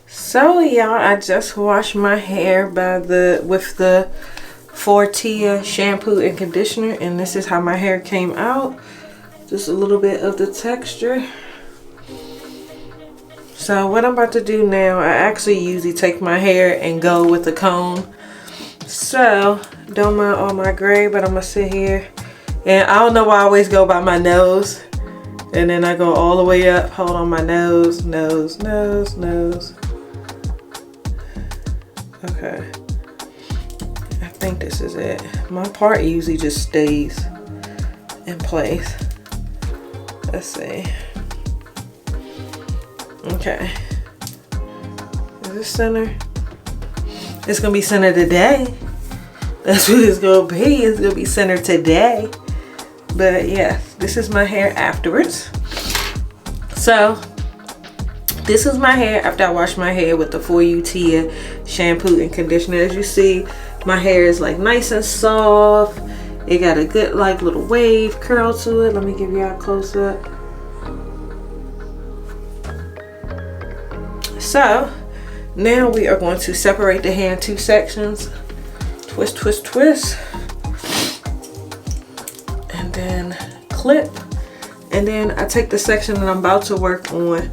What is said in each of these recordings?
So y'all, I just washed my hair with the Fortia shampoo and conditioner, and this is how my hair came out. Just a little bit of the texture. So what I'm about to do now, I actually usually take my hair and go with the comb. So don't mind all my gray, but I'm gonna sit here, and I don't know why I always go by my nose, and then I go all the way up, hold on my nose, nose, nose, nose. Okay, I think this is it. My part usually just stays in place. Let's see. Okay, is this center? It's gonna be centered today. That's what it's gonna be. It's gonna be centered today. But yeah, this is my hair afterwards. So this is my hair after I wash my hair with the Fortia shampoo and conditioner. As you see, my hair is like nice and soft. It got a good like little wave curl to it. Let me give you a close up. So now we are going to separate the hair in two sections. Twist, twist, twist. And then clip. And then I take the section that I'm about to work on,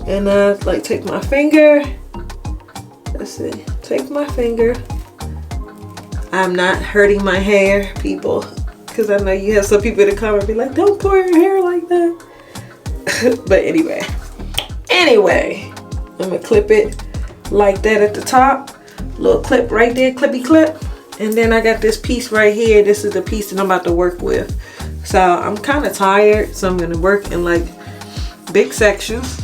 and like take my finger. Let's see. Take my finger. I'm not hurting my hair, people, because I know you have some people that come and be like, don't pull your hair like that. But anyway, I'm gonna clip it like that at the top. Little clip right there, clippy clip. And then I got this piece right here. This is the piece that I'm about to work with. So I'm kind of tired, so I'm gonna work in like big sections.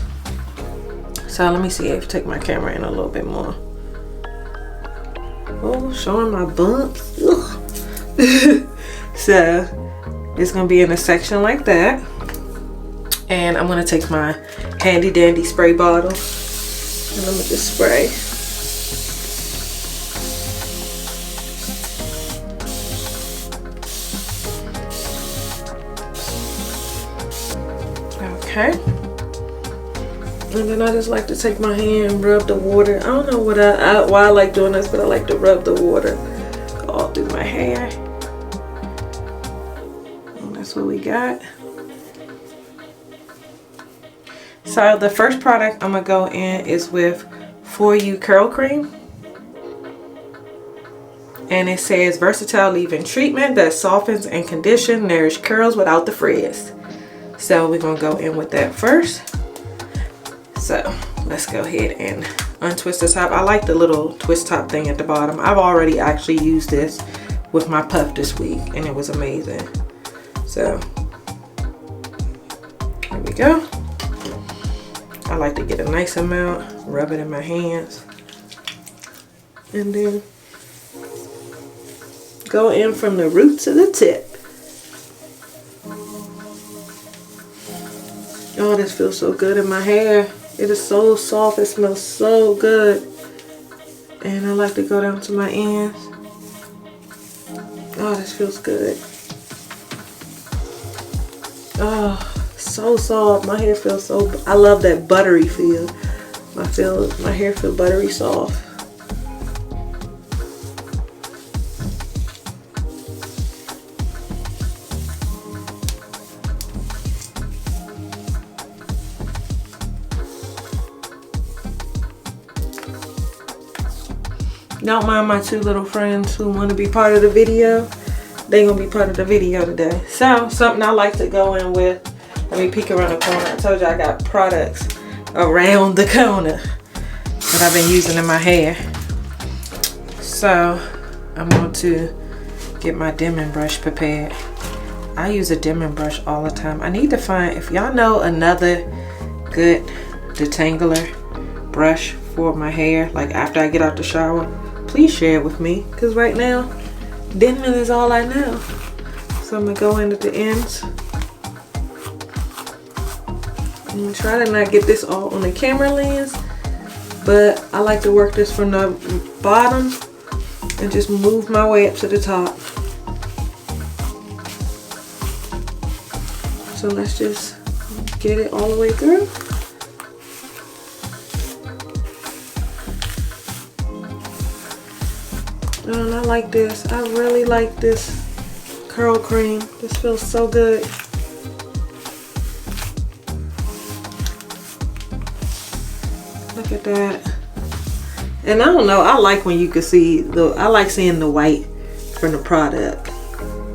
So let me see if I take my camera in a little bit more. Oh, showing my bumps. So it's gonna be in a section like that. And I'm gonna take my handy dandy spray bottle, and I'm gonna just spray. Okay. And then I just like to take my hand and rub the water. I don't know why I like doing this, but I like to rub the water all through my hair. And that's what we got. So the first product I'm gonna go in is with For You Curl Cream. And it says versatile leave-in treatment that softens and conditions, nourish curls without the frizz. So we're gonna go in with that first. So let's go ahead and untwist the top. I like the little twist top thing at the bottom. I've already actually used this with my puff this week, and it was amazing. So here we go. I like to get a nice amount, rub it in my hands, and then go in from the root to the tip. Oh, this feels so good in my hair. It is so soft, it smells so good. And I like to go down to my ends. Oh, this feels good. Oh, so soft. My hair feels so, I love that buttery feel. My hair feels buttery soft. Don't mind my two little friends who want to be part of the video. They're going to be part of the video today. So, something I like to go in with. Let me peek around the corner. I told you I got products around the corner that I've been using in my hair. So, I'm going to get my dimming brush prepared. I use a dimming brush all the time. I need to find, if y'all know another good detangler brush for my hair, like after I get out the shower, please share it with me, because right now dimming is all I know. So I'm gonna go in at the ends and try to not get this all on the camera lens, but I like to work this from the bottom and just move my way up to the top. So let's just get it all the way through. And I like this. I really like this curl cream. This feels so good. Look at that. And I don't know, I like when you can see I like seeing the white from the product.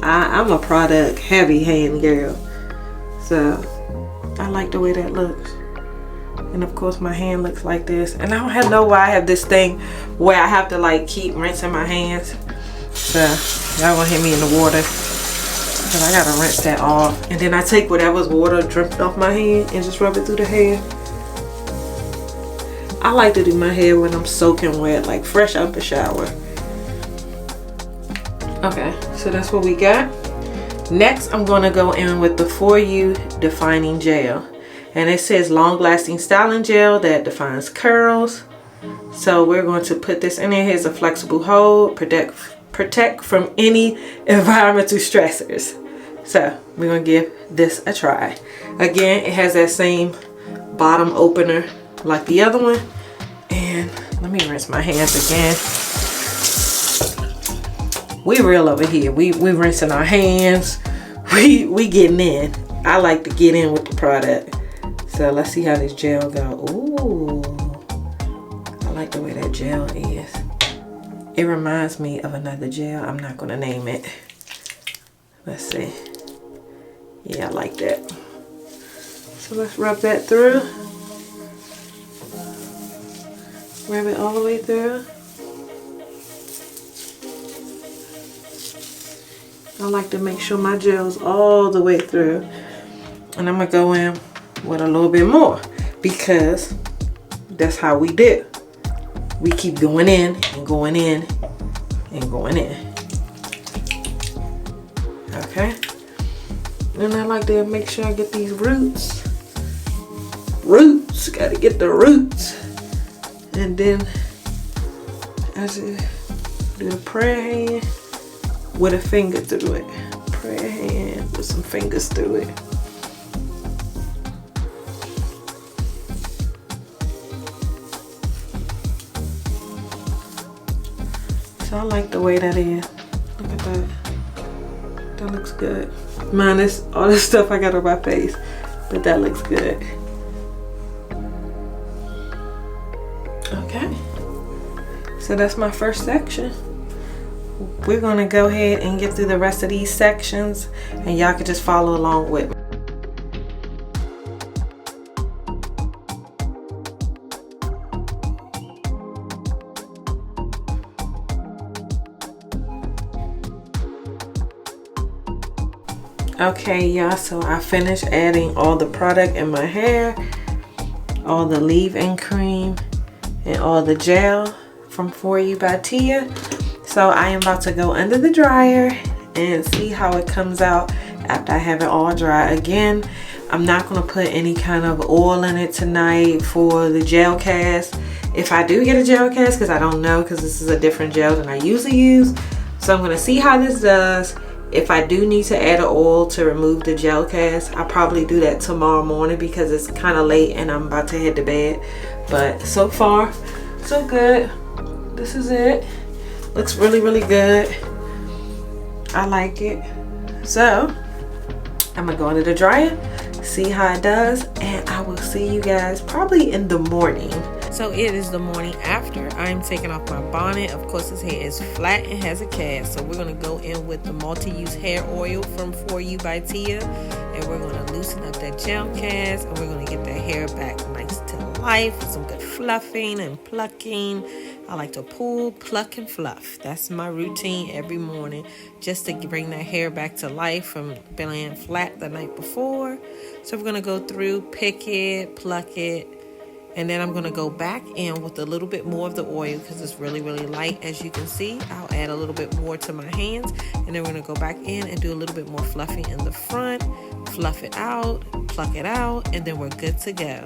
I'm a product heavy hand girl, so I like the way that looks. And of course my hand looks like this. And I don't know why I have this thing where I have to like keep rinsing my hands. So y'all gonna hit me in the water, but I gotta rinse that off. And then I take whatever's water dripped off my hand and just rub it through the hair. I like to do my hair when I'm soaking wet, like fresh out the shower. Okay, so that's what we got. Next, I'm gonna go in with the For You Defining Gel. And it says long lasting styling gel that defines curls. So we're going to put this in there. Here's a flexible hold, protect from any environmental stressors. So we're gonna give this a try. Again, it has that same bottom opener like the other one. And let me rinse my hands again. We real over here. We rinsing our hands. We getting in. I like to get in with the product. So let's see how this gel go. Ooh, I like the way that gel is. It reminds me of another gel. I'm not gonna name it. Let's see. Yeah, I like that. So let's rub that through. Rub it all the way through. I like to make sure my gel's all the way through. And I'm gonna go in with a little bit more because that's how we do. We keep going in and going in and going in. Okay. And I like to make sure I get these roots. Roots, gotta get the roots. And then as you do the prayer hand with a finger through it. Prayer hand with some fingers through it. So I like the way that is. Look at that. That looks good. Minus all the stuff I got on my face, but that looks good. Okay. So that's my first section. We're gonna go ahead and get through the rest of these sections, and y'all can just follow along with me. Okay, y'all, so I finished adding all the product in my hair, all the leave-in cream, and all the gel from For You by Tia. So I am about to go under the dryer and see how it comes out after I have it all dry. Again, I'm not going to put any kind of oil in it tonight for the gel cast. If I do get a gel cast, because I don't know, because this is a different gel than I usually use. So I'm going to see how this does. If I do need to add an oil to remove the gel cast, I'll probably do that tomorrow morning because it's kind of late and I'm about to head to bed. But so far, so good. This is it. Looks really, really good. I like it. So I'm gonna go under the dryer, see how it does, and I will see you guys probably in the morning. So it is the morning after. I'm taking off my bonnet. Of course, this hair is flat and has a cast. So we're gonna go in with the multi-use hair oil from For You by Tia, and we're gonna loosen up that gel cast, and we're gonna get that hair back nice to life with some good fluffing and plucking. I like to pull, pluck, and fluff. That's my routine every morning, just to bring that hair back to life from being flat the night before. So we're gonna go through, pick it, pluck it, and then I'm gonna go back in with a little bit more of the oil because it's really, really light. As you can see, I'll add a little bit more to my hands, and then we're gonna go back in and do a little bit more fluffing in the front, fluff it out, pluck it out, and then we're good to go.